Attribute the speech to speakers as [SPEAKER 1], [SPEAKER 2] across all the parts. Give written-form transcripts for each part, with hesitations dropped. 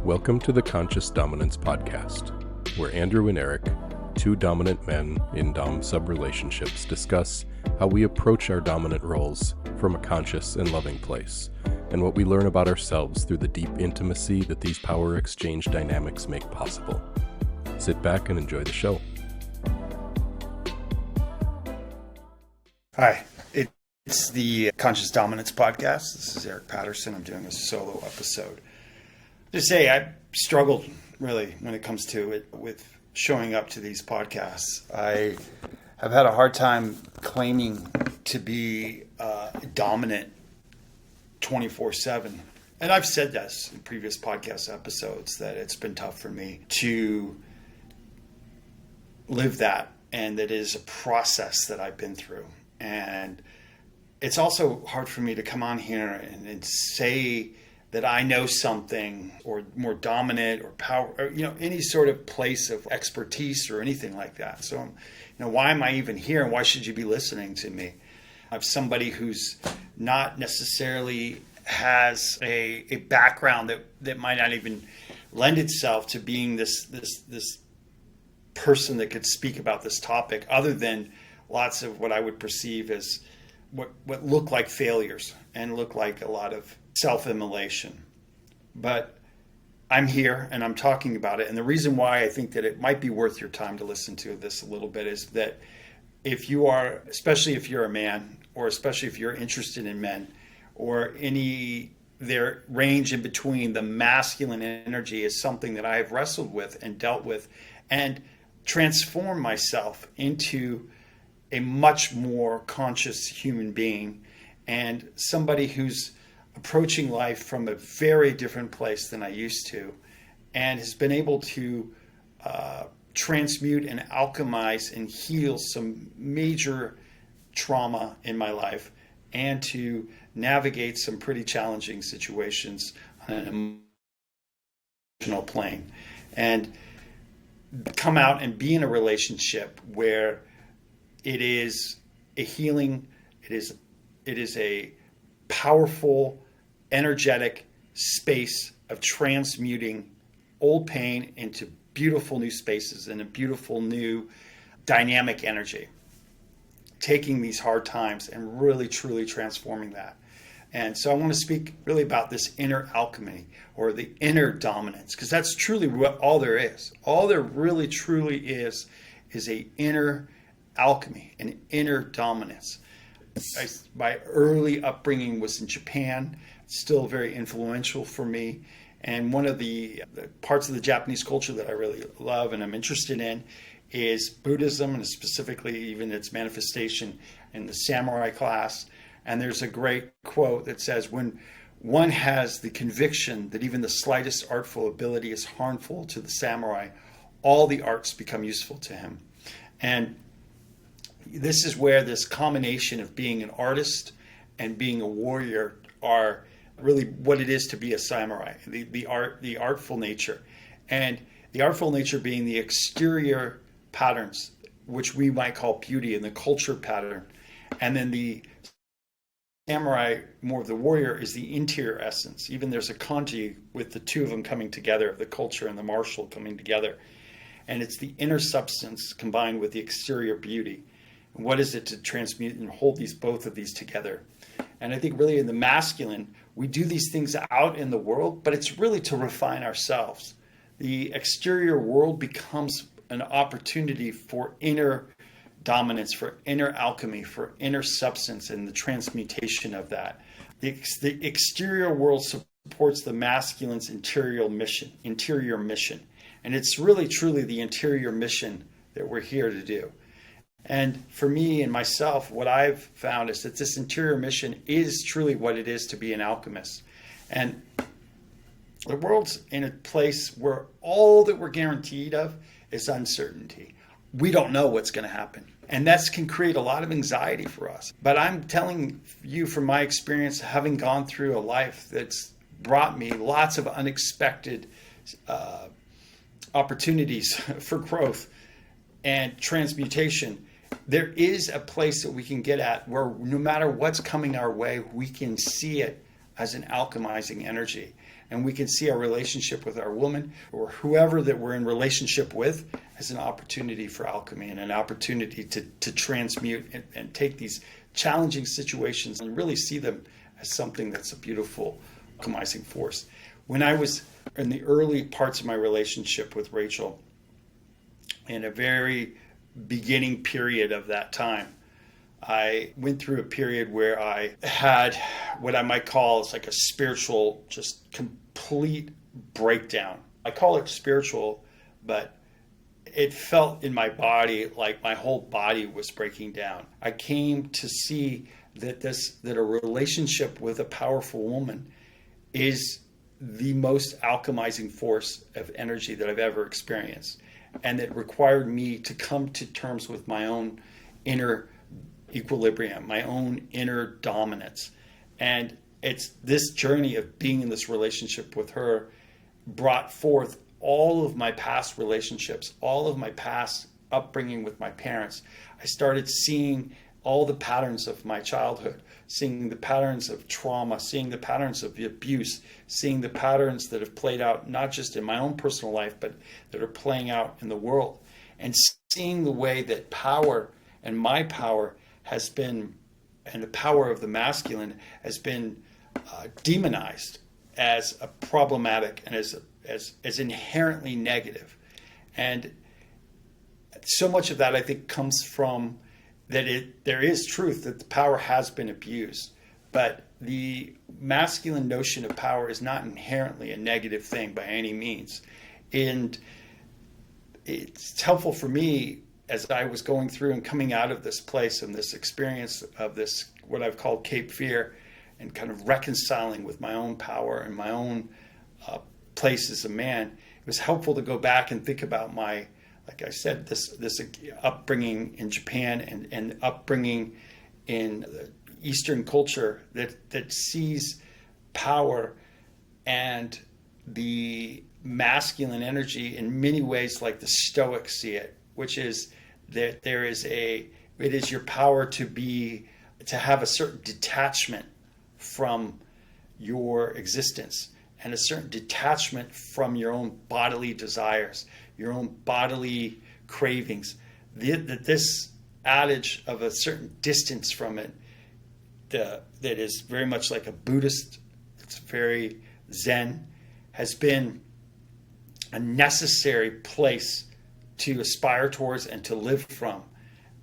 [SPEAKER 1] Welcome to the Conscious Dominance Podcast, where Andrew and Eric, two dominant men in dom sub relationships, discuss how we approach our dominant roles from a conscious and loving place, and what we learn about ourselves through the deep intimacy that these power exchange dynamics make possible. Sit back and enjoy the show.
[SPEAKER 2] Hi, it's the Conscious Dominance Podcast. This is Eric Patterson. I'm doing a solo episode. Just say I struggled really when it comes to it with showing up to these podcasts. I have had a hard time claiming to be dominant 24/7. And I've said this in previous podcast episodes that it's been tough for me to live that, and that it is a process that I've been through. And it's also hard for me to come on here and say that I know something or more dominant or power, or, any sort of place of expertise or anything like that. So, why am I even here, and why should you be listening to me? I'm somebody who's not necessarily has a background that might not even lend itself to being this person that could speak about this topic, other than lots of what I would perceive as what look like failures and look like a lot of self-immolation. But I'm here and I'm talking about it. And the reason why I think that it might be worth your time to listen to this a little bit is that if you are, especially if you're a man, or especially if you're interested in men, or their range in between, the masculine energy is something that I have wrestled with and dealt with and transformed myself into a much more conscious human being, and somebody who's approaching life from a very different place than I used to, and has been able to transmute and alchemize and heal some major trauma in my life, and to navigate some pretty challenging situations on an emotional plane, and come out and be in a relationship where it is a healing, it is a powerful, energetic space of transmuting old pain into beautiful new spaces and a beautiful new dynamic energy. Taking these hard times and really truly transforming that. And so I want to speak really about this inner alchemy, or the inner dominance, because that's truly what all there is. All there really truly is a inner alchemy, an inner dominance. My early upbringing was in Japan, still very influential for me. And one of the parts of the Japanese culture that I really love and I'm interested in is Buddhism, and specifically even its manifestation in the samurai class. And there's a great quote that says, when one has the conviction that even the slightest artful ability is harmful to the samurai, all the arts become useful to him. And this is where this combination of being an artist and being a warrior are really what it is to be a samurai, the artful nature. And the artful nature being the exterior patterns, which we might call beauty, and the culture pattern. And then the samurai, more of the warrior, is the interior essence. Even there's a kanji with the two of them coming together, the culture and the martial coming together. And it's the inner substance combined with the exterior beauty. And what is it to transmute and hold both of these together? And I think really in the masculine, we do these things out in the world, but it's really to refine ourselves. The exterior world becomes an opportunity for inner dominance, for inner alchemy, for inner substance, and the transmutation of that. The exterior world supports the masculine's interior mission. And it's really truly the interior mission that we're here to do. And for me and myself, what I've found is that this interior mission is truly what it is to be an alchemist. And the world's in a place where all that we're guaranteed of is uncertainty. We don't know what's going to happen. And that can create a lot of anxiety for us. But I'm telling you from my experience, having gone through a life that's brought me lots of unexpected opportunities for growth and transmutation, there is a place that we can get at where no matter what's coming our way, we can see it as an alchemizing energy. And we can see our relationship with our woman or whoever that we're in relationship with as an opportunity for alchemy and an opportunity to transmute and take these challenging situations and really see them as something that's a beautiful alchemizing force. When I was in the early parts of my relationship with Rachel, in a very beginning period of that time, I went through a period where I had what I might call is like a spiritual, just complete breakdown. I call it spiritual, but it felt in my body like my whole body was breaking down. I came to see that a relationship with a powerful woman is the most alchemizing force of energy that I've ever experienced. And it required me to come to terms with my own inner equilibrium, my own inner dominance. And it's this journey of being in this relationship with her brought forth all of my past relationships, all of my past upbringing with my parents. I started seeing all the patterns of my childhood, seeing the patterns of trauma, seeing the patterns of abuse, seeing the patterns that have played out not just in my own personal life, but that are playing out in the world. And seeing the way that power and my power has been, and the power of the masculine has been demonized as a problematic and as inherently negative. And so much of that, I think, comes from that there is truth that the power has been abused, but the masculine notion of power is not inherently a negative thing by any means. And it's helpful for me as I was going through and coming out of this place and this experience of this, what I've called Cape Fear, and kind of reconciling with my own power and my own place as a man. It was helpful to go back and think about my, like I said, this upbringing in Japan and upbringing in the Eastern culture that sees power and the masculine energy in many ways like the Stoics see it, which is that it is your power to have a certain detachment from your existence and a certain detachment from your own bodily desires, your own bodily cravings. This adage of a certain distance from it that is very much like a Buddhist, it's very Zen, has been a necessary place to aspire towards and to live from.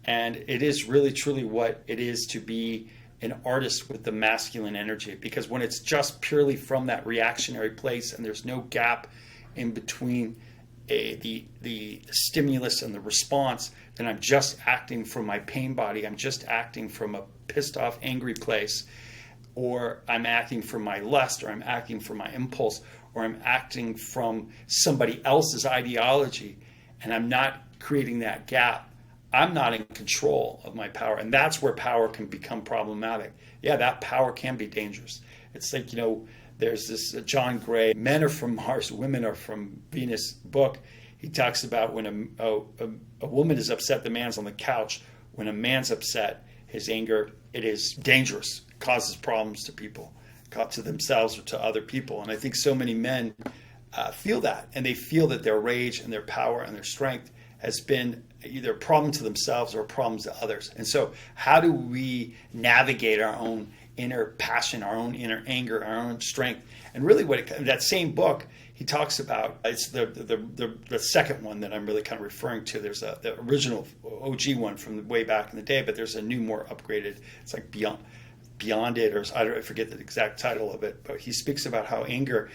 [SPEAKER 2] And it is really truly what it is to be an artist with the masculine energy, because when it's just purely from that reactionary place and there's no gap in between the stimulus and the response, then I'm just acting from my pain body. I'm just acting from a pissed off, angry place, or I'm acting from my lust, or I'm acting from my impulse, or I'm acting from somebody else's ideology, and I'm not creating that gap. I'm not in control of my power. And that's where power can become problematic. Yeah, that power can be dangerous. It's like, there's this John Gray, Men Are From Mars, Women Are From Venus book. He talks about when a woman is upset, the man's on the couch. When a man's upset, his anger, it is dangerous. It causes problems to people, to themselves or to other people. And I think so many men feel that. And they feel that their rage and their power and their strength has been either a problem to themselves or a problem to others. And so how do we navigate our own inner passion, our own inner anger, our own strength? And really that same book, he talks about, it's the second one that I'm really kind of referring to. There's the original OG one from way back in the day, but there's a new, more upgraded, it's like Beyond It, or I forget the exact title of it, but he speaks about how anger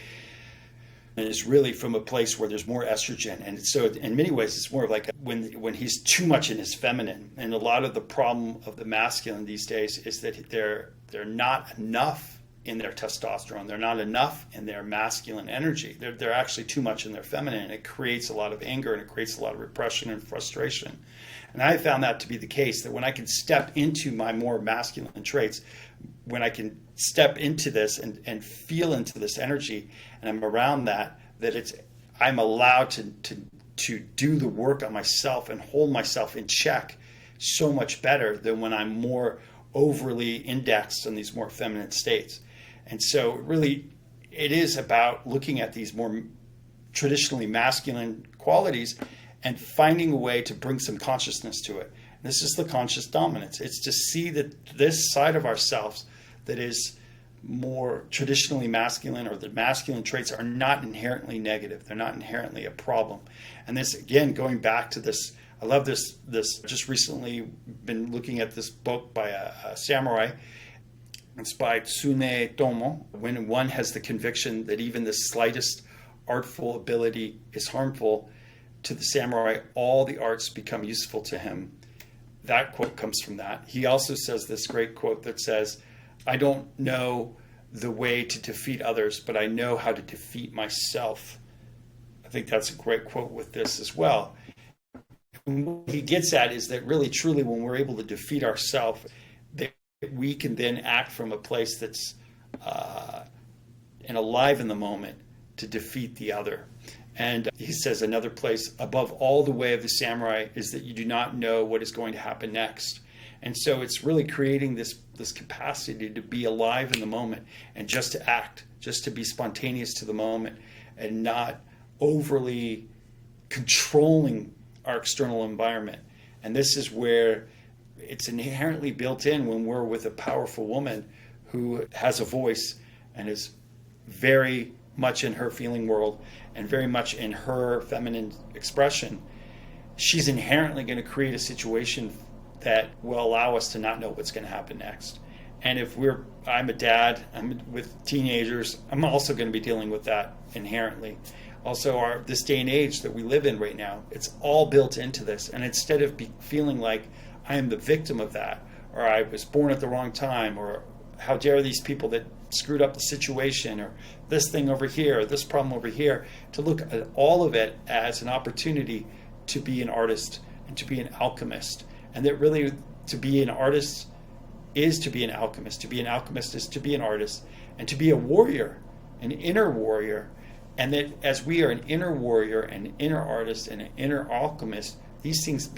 [SPEAKER 2] and it's really from a place where there's more estrogen. And so in many ways, it's more of like when he's too much in his feminine. And a lot of the problem of the masculine these days is that they're not enough in their testosterone. They're not enough in their masculine energy. They're actually too much in their feminine. And it creates a lot of anger, and it creates a lot of repression and frustration. And I found that to be the case, that when I can step into my more masculine traits, when I can step into this and feel into this energy, and I'm around that I'm allowed to do the work on myself and hold myself in check so much better than when I'm more overly indexed in these more feminine states. And so really, it is about looking at these more traditionally masculine qualities and finding a way to bring some consciousness to it. This is the conscious dominance. It's to see that this side of ourselves that is more traditionally masculine, or the masculine traits, are not inherently negative. They're not inherently a problem. And this, again, going back to this, I love this just recently been looking at this book by a samurai. It's by Tsune Tomo. When one has the conviction that even the slightest artful ability is harmful to the samurai, all the arts become useful to him. That quote comes from that. He also says this great quote that says, I don't know the way to defeat others, but I know how to defeat myself. I think that's a great quote with this as well. And what he gets at is that really, truly, when we're able to defeat ourselves, that we can then act from a place that's and alive in the moment to defeat the other. And he says another place, above all, the way of the samurai is that you do not know what is going to happen next. And so it's really creating this capacity to be alive in the moment and just to act, just to be spontaneous to the moment and not overly controlling our external environment. And this is where it's inherently built in when we're with a powerful woman who has a voice and is very much in her feeling world and very much in her feminine expression. She's inherently going to create a situation that will allow us to not know what's going to happen next. And if I'm a dad, I'm with teenagers, I'm also going to be dealing with that inherently. Also, this day and age that we live in right now, it's all built into this. And instead of feeling like I am the victim of that, or I was born at the wrong time, or how dare these people that screwed up the situation, or this thing over here, or this problem over here, to look at all of it as an opportunity to be an artist and to be an alchemist. And that really, to be an artist is to be an alchemist. To be an alchemist is to be an artist. And to be a warrior, an inner warrior. And that as we are an inner warrior, an inner artist, and an inner alchemist, these things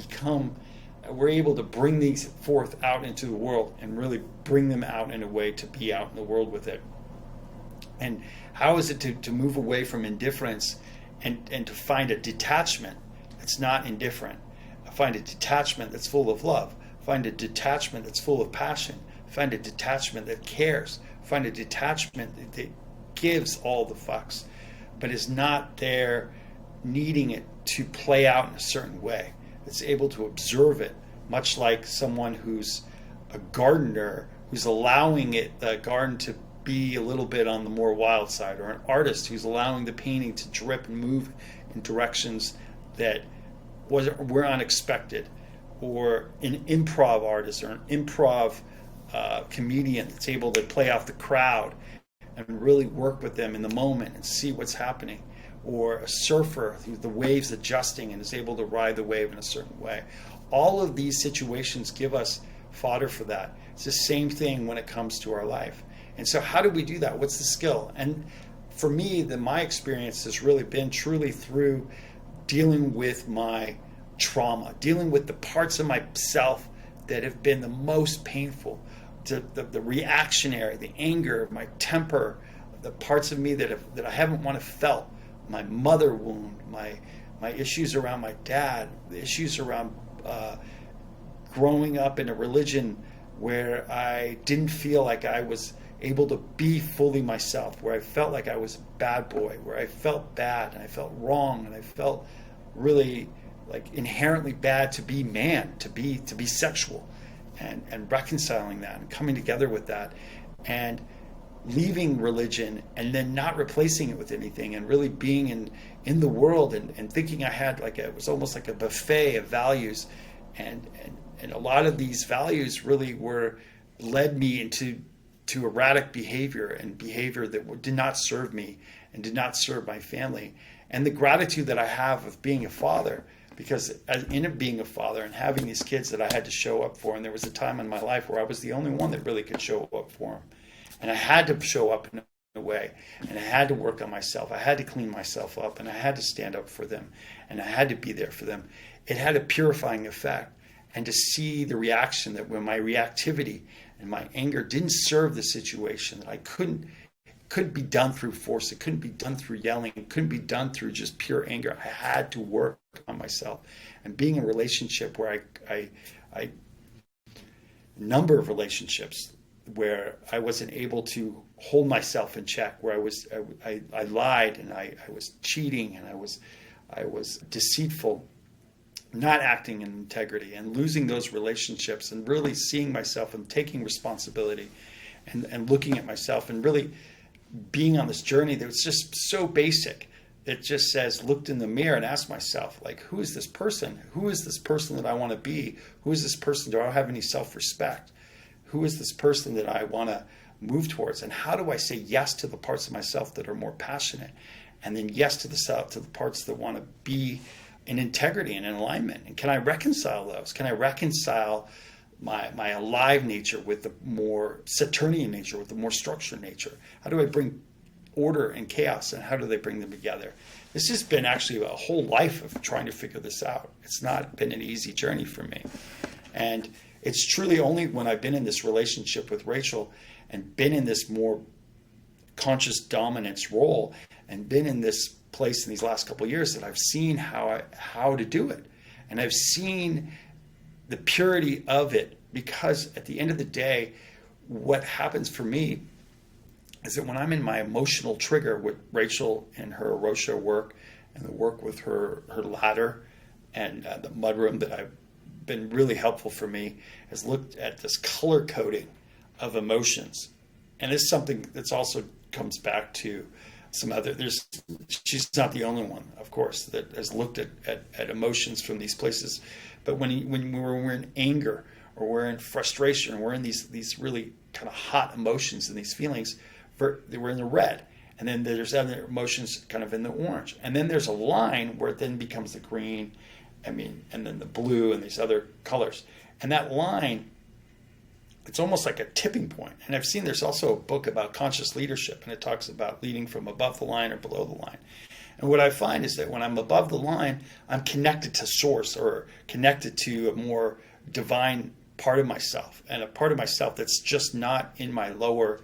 [SPEAKER 2] we're able to bring these forth out into the world and really bring them out in a way to be out in the world with it. And how is it to move away from indifference and to find a detachment that's not indifferent? Find a detachment that's full of love. Find a detachment that's full of passion. Find a detachment that cares. Find a detachment that gives all the fucks, but is not there needing it to play out in a certain way. It's able to observe it, much like someone who's a gardener who's allowing the garden to be a little bit on the more wild side, or an artist who's allowing the painting to drip and move in directions that were unexpected, or an improv artist or an improv comedian that's able to play off the crowd and really work with them in the moment and see what's happening, or a surfer who the waves adjusting and is able to ride the wave in a certain way. All of these situations give us fodder for that. It's the same thing when it comes to our life. And so how do we do that? What's the skill? And for me, my experience has really been truly through dealing with my trauma, dealing with the parts of myself that have been the most painful, the reactionary, the anger, my temper, the parts of me that I haven't want to felt, my mother wound, my issues around my dad, the issues around growing up in a religion where I didn't feel like I was able to be fully myself, where I felt like I was a bad boy, where I felt bad and I felt wrong and I felt really like inherently bad to be man, to be sexual, and reconciling that and coming together with that and leaving religion and then not replacing it with anything and really being in the world and thinking I had it was almost like a buffet of values, and a lot of these values really led me into erratic behavior and behavior that did not serve me and did not serve my family. And the gratitude that I have of being a father, because in being a father and having these kids that I had to show up for, and there was a time in my life where I was the only one that really could show up for them. And I had to show up in a way, and I had to work on myself. I had to clean myself up, and I had to stand up for them, and I had to be there for them. It had a purifying effect. And to see the reaction that when my reactivity and my anger didn't serve the situation, that I couldn't couldn't be done through force. It couldn't be done through yelling. It couldn't be done through just pure anger. I had to work on myself. And being in a relationship where I number of relationships where I wasn't able to hold myself in check, where I lied and I was cheating and I was deceitful, not acting in integrity, and losing those relationships, and really seeing myself and taking responsibility and looking at myself and really being on this journey that was just so basic. It just says, looked in the mirror and asked myself, like, who is this person? Who is this person that I want to be? Who is this person? Do I have any self-respect? Who is this person that I want to move towards? And how do I say yes to the parts of myself that are more passionate? And then yes to the parts that want to be in integrity and in alignment? And can I reconcile those? Can I reconcile my alive nature with the more Saturnian nature, with the more structured nature? How do I bring order and chaos, and how do they bring them together? This has been actually a whole life of trying to figure this out. It's not been an easy journey for me. And it's truly only when I've been in this relationship with Rachel and been in this more conscious dominance role and been in this place in these last couple of years that I've seen how to do it. And I've seen the purity of it, because at the end of the day, what happens for me is that when I'm in my emotional trigger with Rachel and her Arosha work and the work with her ladder and the mudroom that I've been really helpful for me, has looked at this color coding of emotions. And it's something that's also comes back to some other, she's not the only one, of course, that has looked at emotions from these places. But when we're in anger or we're in frustration or we're in these really kind of hot emotions and these feelings, we're in the red. And then there's other emotions kind of in the orange. And then there's a line where it then becomes the green, and then the blue and these other colors. And that line, it's almost like a tipping point. And I've seen there's also a book about conscious leadership, and it talks about leading from above the line or below the line. And what I find is that when I'm above the line, I'm connected to source, or connected to a more divine part of myself, and a part of myself that's just not in my lower,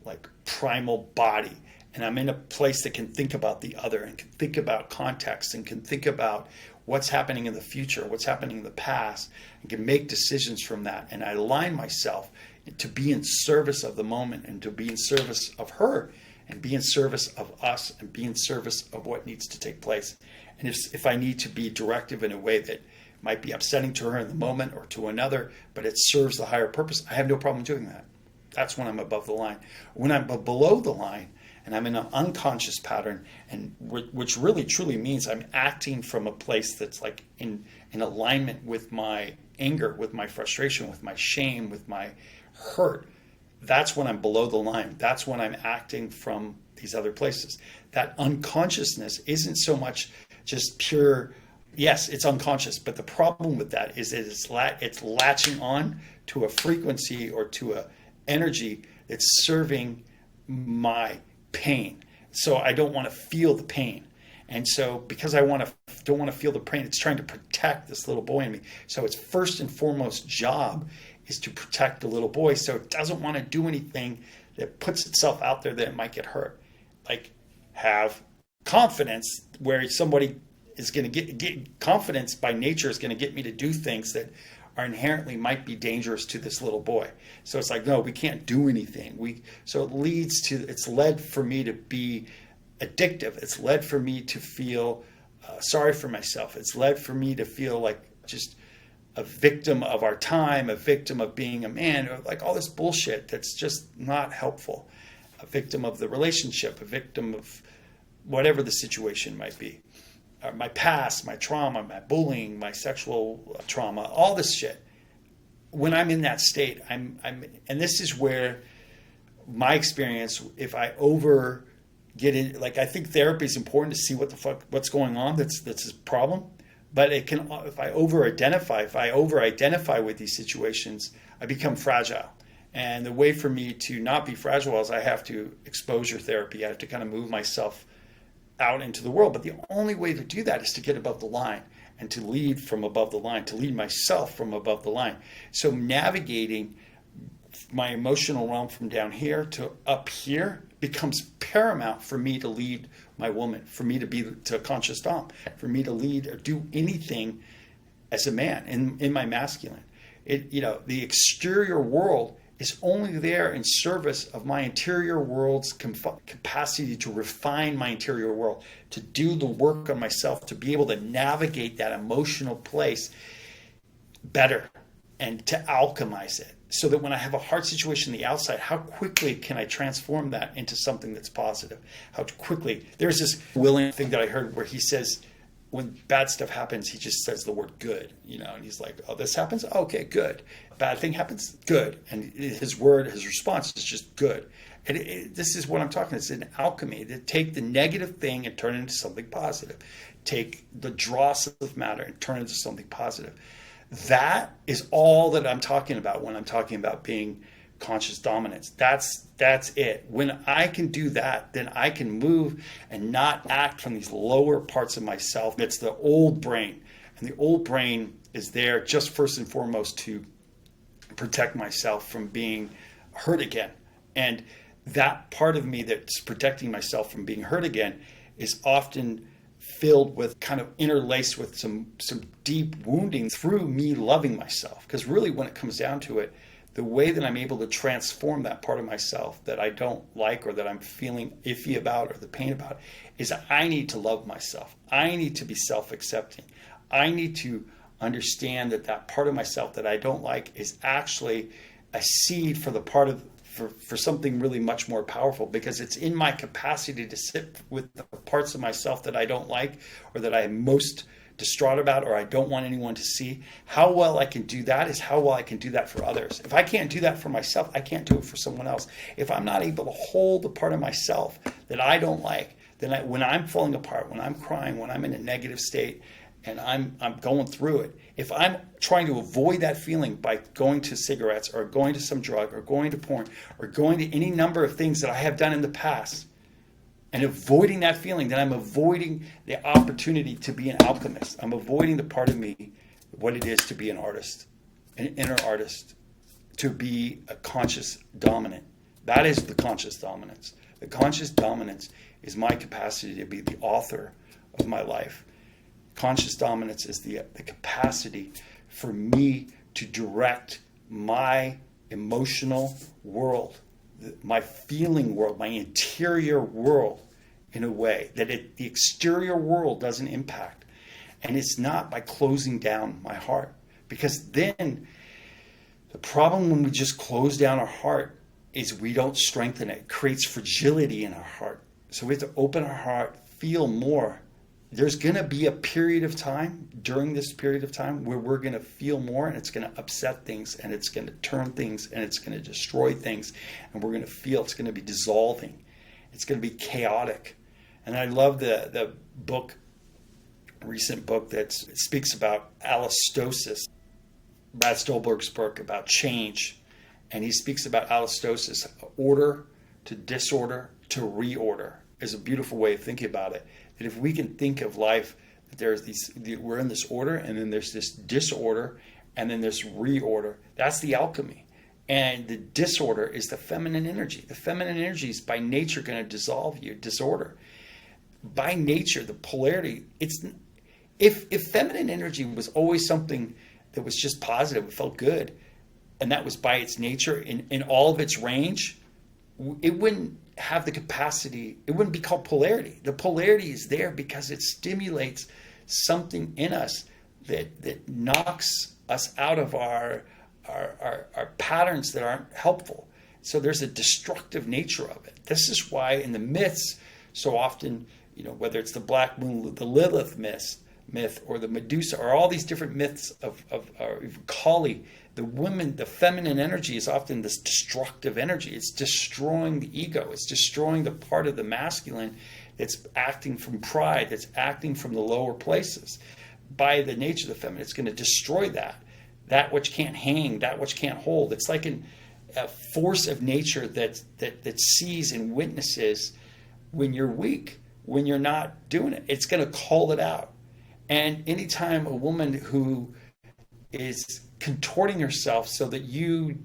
[SPEAKER 2] like, primal body. And I'm in a place that can think about the other, and can think about context, and can think about what's happening in the future, what's happening in the past, and can make decisions from that. And I align myself to be in service of the moment, and to be in service of her, and be in service of us, and be in service of what needs to take place. And if I need to be directive in a way that might be upsetting to her in the moment or to another, but it serves the higher purpose, I have no problem doing that. That's when I'm above the line. When I'm below the line, and I'm in an unconscious pattern, and which really truly means I'm acting from a place that's like in alignment with my anger, with my frustration, with my shame, with my hurt. That's when I'm below the line. That's when I'm acting from these other places. That unconsciousness isn't so much just pure, yes, it's unconscious, but the problem with that is that it's latching on to a frequency or to a energy that's serving my pain. So I don't want to feel the pain. And so because I don't want to feel the pain, it's trying to protect this little boy in me. So its first and foremost job is to protect the little boy, so it doesn't want to do anything that puts itself out there that it might get hurt. Like, have confidence, where somebody is going to get confidence by nature is going to get me to do things that are inherently might be dangerous to this little boy. So it's like, no, we can't do anything. So it's led for me to be addictive. It's led for me to feel sorry for myself. It's led for me to feel like just a victim of our time, a victim of being a man, or like all this bullshit that's just not helpful. A victim of the relationship, a victim of whatever the situation might be. My past, my trauma, my bullying, my sexual trauma, all this shit. When I'm in that state, and this is where my experience, if I over get in, like, I think therapy is important to see what's going on. That's a problem. But if I over identify with these situations, I become fragile. And the way for me to not be fragile is I have to exposure therapy. I have to kind of move myself out into the world. But the only way to do that is to get above the line and to lead from above the line, to lead myself from above the line. So navigating my emotional realm from down here to up here becomes paramount for me to lead my woman, for me to be to a conscious dom, for me to lead or do anything as a man in my masculine. The exterior world is only there in service of my interior world's capacity to refine my interior world, to do the work on myself, to be able to navigate that emotional place better and to alchemize it. So that when I have a hard situation on the outside, how quickly can I transform that into something that's positive? How quickly? There's this William thing that I heard where he says, when bad stuff happens, he just says the word good, and he's like, oh, this happens? Okay, good. Bad thing happens? Good. And his response is just good. And this is what I'm talking about. It's an alchemy. To take the negative thing and turn it into something positive. Take the dross of matter and turn it into something positive. That is all that I'm talking about when I'm talking about being conscious dominance. That's it. When I can do that, then I can move and not act from these lower parts of myself. It's the old brain. And the old brain is there just first and foremost to protect myself from being hurt again. And that part of me that's protecting myself from being hurt again is often filled with, kind of interlaced with some deep wounding through me loving myself. Because really, when it comes down to it, the way that I'm able to transform that part of myself that I don't like or that I'm feeling iffy about or the pain about is I need to love myself. I need to be self-accepting. I need to understand that part of myself that I don't like is actually a seed for the part of for something really much more powerful, because it's in my capacity to sit with the parts of myself that I don't like or that I'm most distraught about or I don't want anyone to see. How well I can do that is how well I can do that for others. If I can't do that for myself, I can't do it for someone else. If I'm not able to hold the part of myself that I don't like, then when I'm falling apart, when I'm crying, when I'm in a negative state, and I'm going through it, if I'm trying to avoid that feeling by going to cigarettes or going to some drug or going to porn or going to any number of things that I have done in the past and avoiding that feeling, then I'm avoiding the opportunity to be an alchemist. I'm avoiding the part of me, what it is to be an artist, an inner artist, to be a conscious dominant. That is the conscious dominance. The conscious dominance is my capacity to be the author of my life. Conscious dominance is the capacity for me to direct my emotional world, my feeling world, my interior world in a way that the exterior world doesn't impact. And it's not by closing down my heart. Because then the problem when we just close down our heart is we don't strengthen it. It creates fragility in our heart. So we have to open our heart, feel more. There's going to be a period of time, during this period of time, where we're going to feel more, and it's going to upset things, and it's going to turn things, and it's going to destroy things, and we're going to feel it's going to be dissolving. It's going to be chaotic. And I love the book, recent book that speaks about allostosis, Brad Stolberg's book about change. And he speaks about allostosis, order to disorder to reorder, is a beautiful way of thinking about it. That if we can think of life, that we're in this order, and then there's this disorder, and then there's reorder. That's the alchemy. And the disorder is the feminine energy. The feminine energy is by nature going to dissolve you, disorder. By nature, the polarity, if feminine energy was always something that was just positive, it felt good, and that was by its nature in all of its range, it wouldn't have the capacity, it wouldn't be called polarity. The polarity is there because it stimulates something in us that knocks us out of our patterns that aren't helpful. So there's a destructive nature of it. This is why in the myths, so often, whether it's the Black Moon, the Lilith myth, or the Medusa, or all these different myths of Kali, the feminine energy is often this destructive energy. It's destroying the ego. It's destroying the part of the masculine that's acting from pride, that's acting from the lower places. By the nature of the feminine, it's going to destroy that which can't hang, that which can't hold. It's like a force of nature that sees and witnesses when you're weak, when you're not doing it. It's going to call it out. And anytime a woman who is contorting herself so that you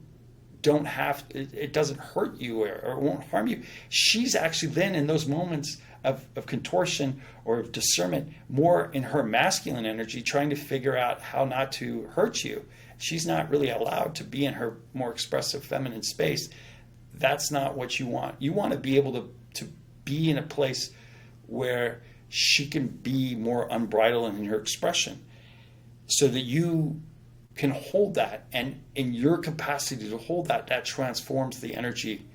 [SPEAKER 2] don't have, it doesn't hurt you or it won't harm you. She's actually then in those moments of contortion or of discernment, more in her masculine energy, trying to figure out how not to hurt you. She's not really allowed to be in her more expressive feminine space. That's not what you want. You want to be able to be in a place where she can be more unbridled in her expression, so that you can hold that, and in your capacity to hold that, that transforms the energy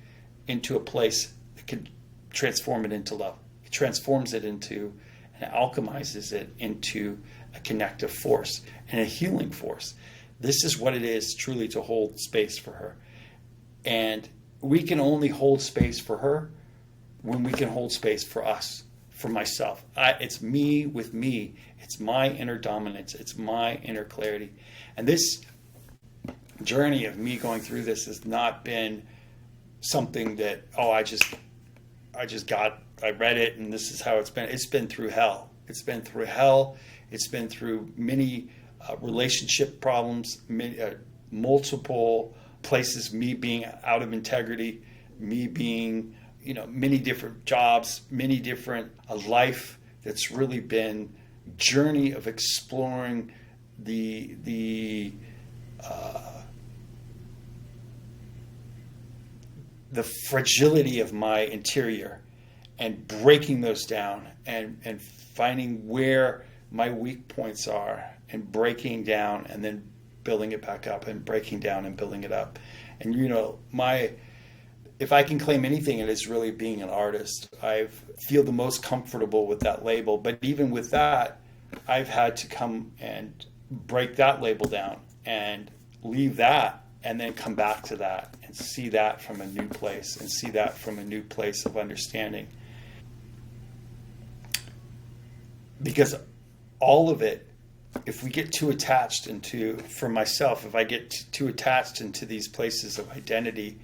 [SPEAKER 2] into a place that can transform it into love. It transforms it into, and alchemizes it into a connective force and a healing force. This is what it is truly to hold space for her. And we can only hold space for her when we can hold space for us, for myself. It's me with me. It's my inner dominance. It's my inner clarity. And this journey of me going through this has not been something that, I read it and this is how it's been. It's been through hell. It's been through hell. It's been through many relationship problems, multiple places, me being out of integrity, me being, many different jobs, many different, a life that's really been journey of exploring the fragility of my interior and breaking those down and finding where my weak points are and breaking down and then building it back up and breaking down and building it up. And if I can claim anything, it is really being an artist. I feel the most comfortable with that label, but even with that, I've had to come and break that label down and leave that and then come back to that and see that from a new place and see that from a new place of understanding. Because all of it, if we get too attached for myself, if I get too attached into these places of identity,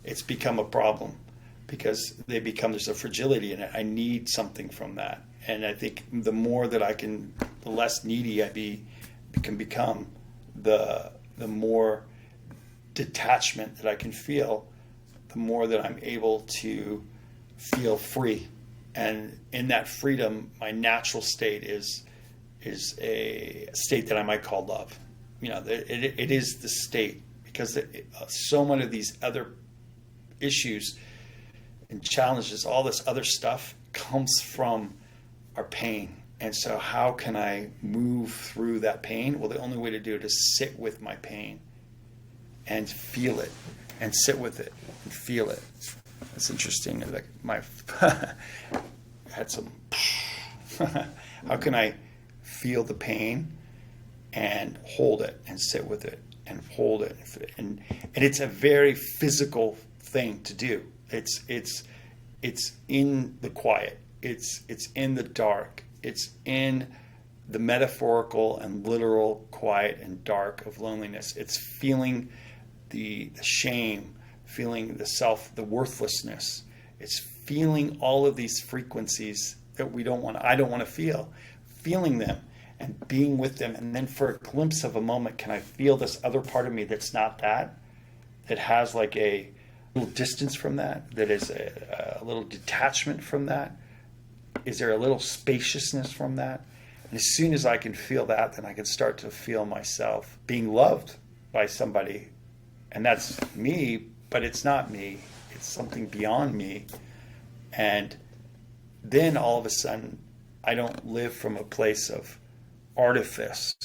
[SPEAKER 2] it's become a problem because there's a fragility in it. I need something from that. And I think the more that the less needy I can become, the more detachment that I can feel, the more that I'm able to feel free. And in that freedom, my natural state is a state that I might call love. It is the state, because so many of these other issues and challenges, all this other stuff comes from our pain. And so how can I move through that pain? Well, the only way to do it is sit with my pain and feel it and sit with it and feel it. It's interesting. Like had some, how can I feel the pain and hold it and sit with it and hold it? And it's a very physical thing to do. It's in the quiet. It's in the dark. It's in the metaphorical and literal quiet and dark of loneliness. It's feeling the shame, feeling the worthlessness. It's feeling all of these frequencies that I don't want to feel, feeling them and being with them. And then for a glimpse of a moment, can I feel this other part of me that's not that has like a little distance from that is a little detachment from that? Is there a little spaciousness from that? And as soon as I can feel that, then I can start to feel myself being loved by somebody. And that's me, but it's not me. It's something beyond me. And then all of a sudden, I don't live from a place of artifice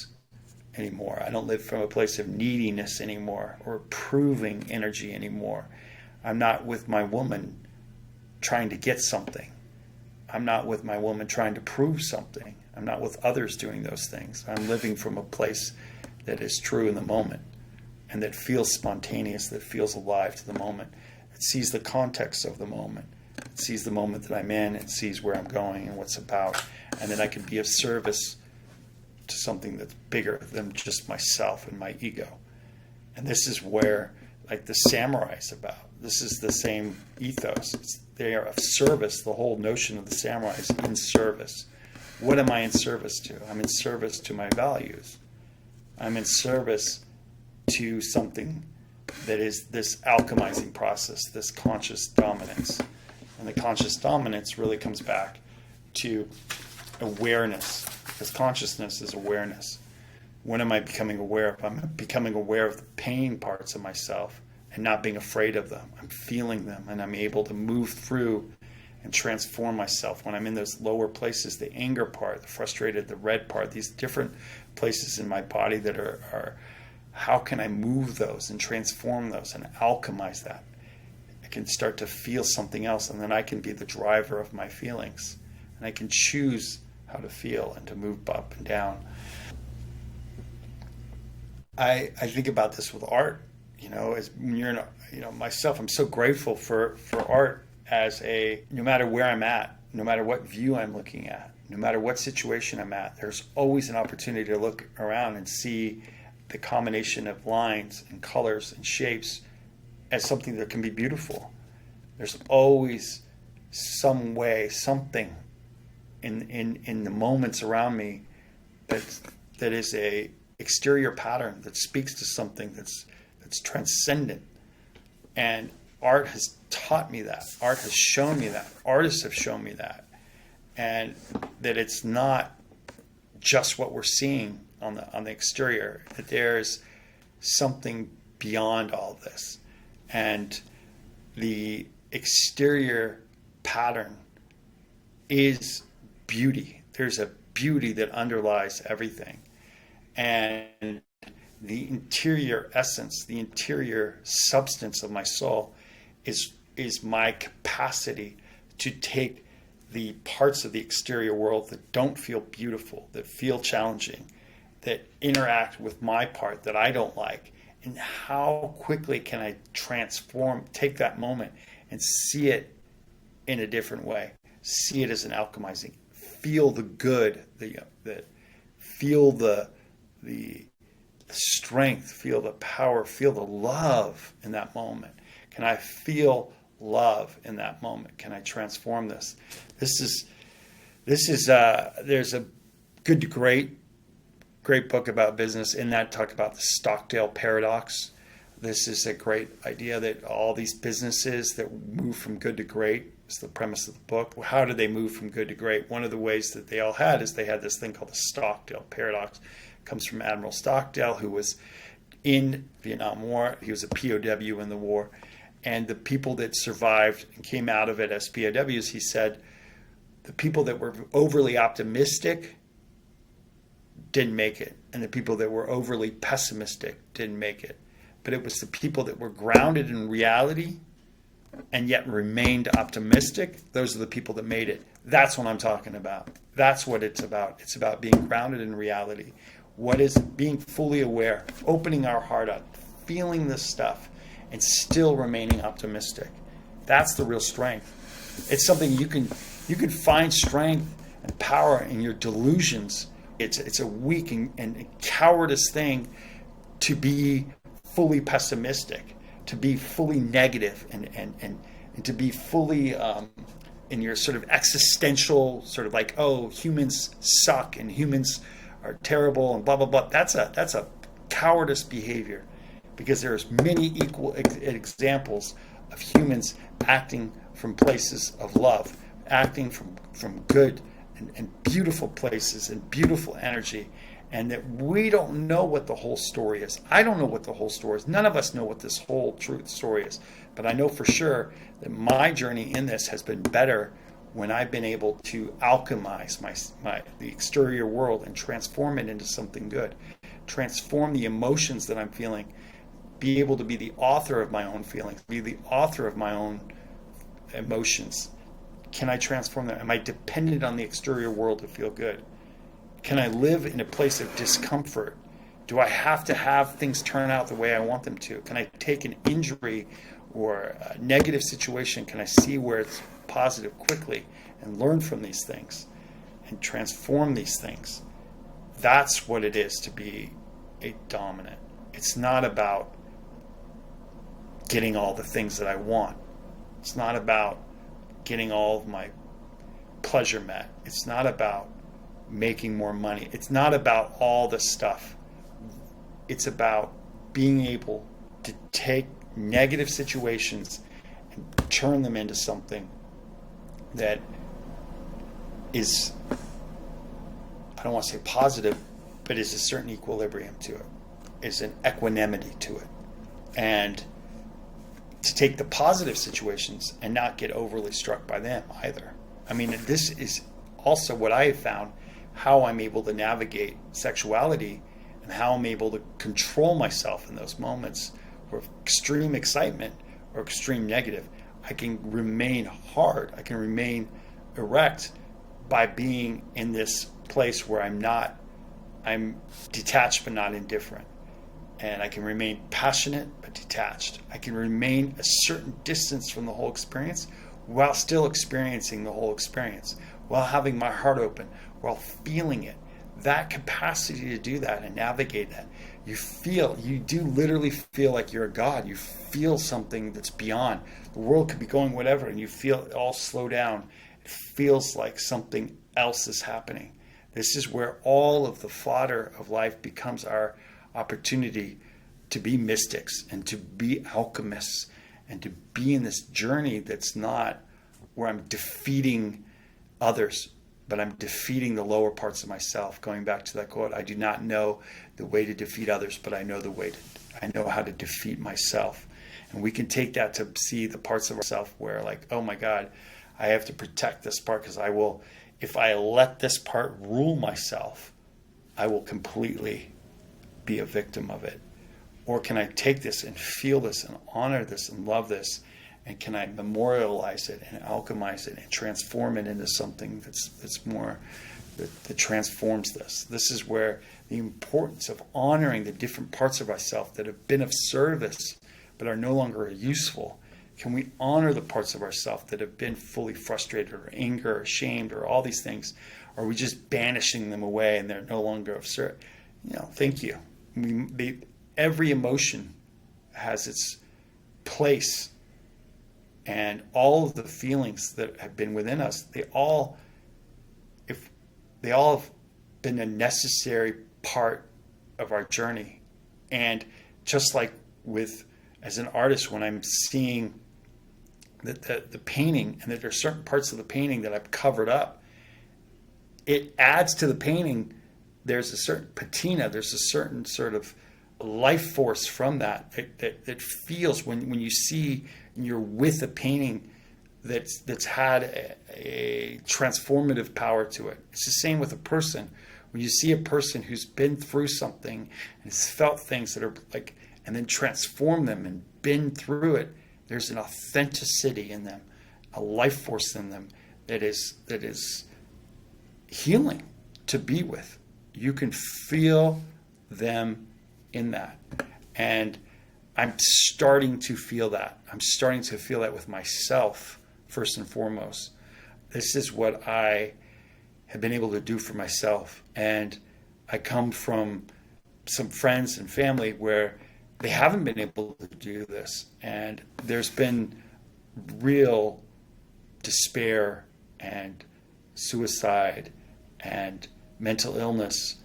[SPEAKER 2] anymore. I don't live from a place of neediness anymore or proving energy anymore. I'm not with my woman trying to get something. I'm not with my woman trying to prove something. I'm not with others doing those things. I'm living from a place that is true in the moment and that feels spontaneous, that feels alive to the moment. It sees the context of the moment. It sees the moment that I'm in. It sees where I'm going and what's about. And then I can be of service to something that's bigger than just myself and my ego. And this is where, like, the samurai is about. This is the same ethos. They are of service. The whole notion of the samurai is in service. What am I in service to? I'm in service to my values. I'm in service to something that is this alchemizing process, this conscious dominance. And the conscious dominance really comes back to awareness, because consciousness is awareness. When am I becoming aware of? I'm becoming aware of the pain parts of myself and not being afraid of them. I'm feeling them, and I'm able to move through and transform myself. When I'm in those lower places, the anger part, the frustrated, the red part, these different places in my body that are how can I move those and transform those and alchemize that? I can start to feel something else, and then I can be the driver of my feelings. And I can choose how to feel and to move up and down. I think about this with art, as when you're in, myself, I'm so grateful for art as no matter where I'm at, no matter what view I'm looking at, no matter what situation I'm at, there's always an opportunity to look around and see the combination of lines and colors and shapes as something that can be beautiful. There's always some way, something in the moments around me that is a exterior pattern that speaks to something that's transcendent. And art has taught me that. Art has shown me that. Artists have shown me that. And that it's not just what we're seeing on the exterior, that there's something beyond all this. And the exterior pattern is beauty. There's a beauty that underlies everything. And the interior essence, the interior substance of my soul is my capacity to take the parts of the exterior world that don't feel beautiful, that feel challenging, that interact with my part that I don't like, and how quickly can I take that moment and see it in a different way, see it as an alchemizing, feel the good, feel the strength, feel the power, feel the love in that moment. Can I feel love in that moment? Can I transform this? There's a Good to Great book about business. In that, talk about the Stockdale Paradox. This is a great idea that all these businesses that move from good to great is the premise of the book. How did they move from good to great? One of the ways that they all had is they had this thing called the Stockdale Paradox. It comes from Admiral Stockdale, who was in Vietnam War. He was a POW in the war. And the people that survived and came out of it as POWs, he said, the people that were overly optimistic didn't make it. And the people that were overly pessimistic didn't make it. But it was the people that were grounded in reality and yet remained optimistic. Those are the people that made it. That's what I'm talking about. That's what it's about. It's about being grounded in reality. What is being fully aware, opening our heart up, feeling this stuff, and still remaining optimistic. That's the real strength. It's something you can find strength and power in your delusions. It's a weak and cowardice thing to be fully pessimistic, to be fully negative, and to be fully in your sort of existential sort of like, oh, humans suck and humans are terrible and blah blah blah. That's a cowardice behavior, because there's many equal examples of humans acting from places of love, acting from good and beautiful places and beautiful energy. And that we don't know what the whole story is. I don't know what the whole story is. None of us know what this whole truth story is. But I know for sure that my journey in this has been better when I've been able to alchemize the exterior world and transform it into something good. Transform the emotions that I'm feeling. Be able to be the author of my own feelings. Be the author of my own emotions. Can I transform that? Am I dependent on the exterior world to feel good? Can I live in a place of discomfort? Do I have to have things turn out the way I want them to? Can I take an injury or a negative situation? Can I see where it's positive quickly and learn from these things and transform these things? That's what it is to be a dominant. It's not about getting all the things that I want. It's not about getting all of my pleasure met. It's not about making more money. It's not about all this stuff. It's about being able to take negative situations and turn them into something that is, I don't want to say positive, but is a certain equilibrium to it, is an equanimity to it. And to take the positive situations and not get overly struck by them either. I mean, this is also what I have found, how I'm able to navigate sexuality and how I'm able to control myself in those moments of extreme excitement or extreme negative. I can remain hard, I can remain erect by being in this place where I'm detached but not indifferent. And I can remain passionate but detached. I can remain a certain distance from the whole experience while still experiencing the whole experience, while having my heart open, while feeling it. That capacity to do that and navigate that, you do literally feel like you're a god. You feel something that's beyond. The world could be going whatever, and you feel it all slow down. It feels like something else is happening. This is where all of the fodder of life becomes our opportunity to be mystics and to be alchemists and to be in this journey that's not where I'm defeating others, but I'm defeating the lower parts of myself. Going back to that quote, I do not know the way to defeat others, but I know I know how to defeat myself. And we can take that to see the parts of ourselves where, like, oh my God, I have to protect this part because if I let this part rule myself, I will completely be a victim of it. Or can I take this and feel this and honor this and love this, and can I memorialize it and alchemize it and transform it into something that's more that transforms this. This is where the importance of honoring the different parts of ourselves that have been of service but are no longer useful. Can we honor the parts of ourselves that have been fully frustrated or anger or ashamed or all these things? Or are we just banishing them away and they're no longer of service? Thank you. Every emotion has its place, and all of the feelings that have been within us, they all have been a necessary part of our journey. And just like as an artist, when I'm seeing the painting, and that there are certain parts of the painting that I've covered up, it adds to the painting. There's a certain patina, there's a certain sort of life force from that feels when you see you're with a painting that's had a transformative power to it. It's the same with a person. When you see a person who's been through something and has felt things that are like, and then transform them and been through it, there's an authenticity in them, a life force in them that is healing to be with. You can feel them in that. And I'm starting to feel that. I'm starting to feel that with myself, first and foremost. This is what I have been able to do for myself. And I come from some friends and family where they haven't been able to do this. And there's been real despair and suicide and mental illness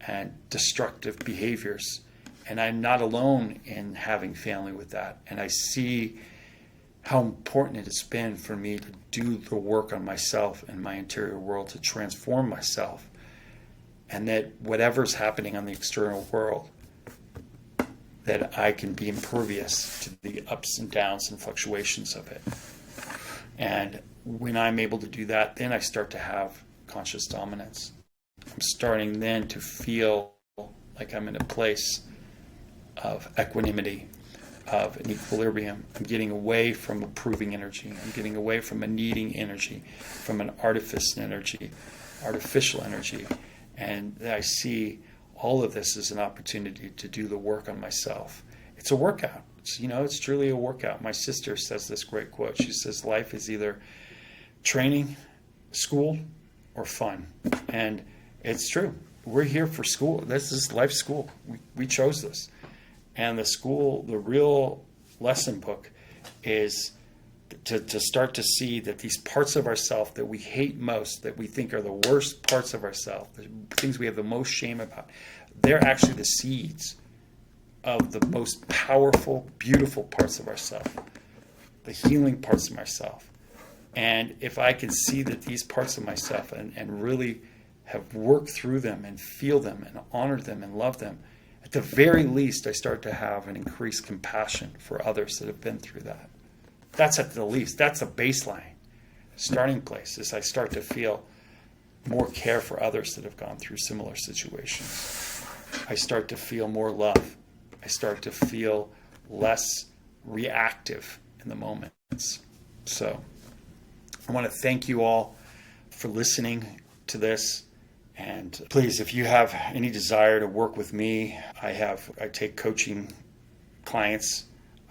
[SPEAKER 2] and destructive behaviors. And I'm not alone in having family with that. And I see how important it has been for me to do the work on myself and my interior world to transform myself. And that whatever's happening on the external world, that I can be impervious to the ups and downs and fluctuations of it. And when I'm able to do that, then I start to have conscious dominance. I'm starting then to feel like I'm in a place of equanimity, of an equilibrium. I'm getting away from a proving energy. I'm getting away from a needing energy, from an artificial energy. And I see all of this as an opportunity to do the work on myself. It's a workout. It's truly a workout. My sister says this great quote. She says, life is either training, school, or fun. And it's true. We're here for school. This is life school. We chose this. And the real lesson book is to start to see that these parts of ourselves that we hate most, that we think are the worst parts of ourselves, the things we have the most shame about, they're actually the seeds of the most powerful, beautiful parts of ourselves, the healing parts of myself. And if I can see that these parts of myself and really have worked through them and feel them and honor them and love them, at the very least, I start to have an increased compassion for others that have been through that. That's at the least. That's a baseline. Starting place is I start to feel more care for others that have gone through similar situations. I start to feel more love. I start to feel less reactive in the moments. So I want to thank you all for listening to this. And please, if you have any desire to work with me, I take coaching clients.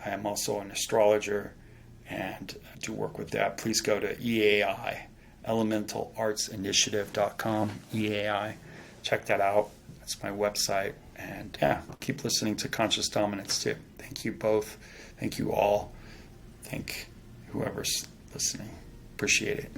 [SPEAKER 2] I am also an astrologer and do work with that. Please go to EAI, elementalartsinitiative.com, EAI. Check that out. That's my website. And yeah, keep listening to Conscious Dominance too. Thank you both. Thank you all. Thank whoever's listening. Appreciate it.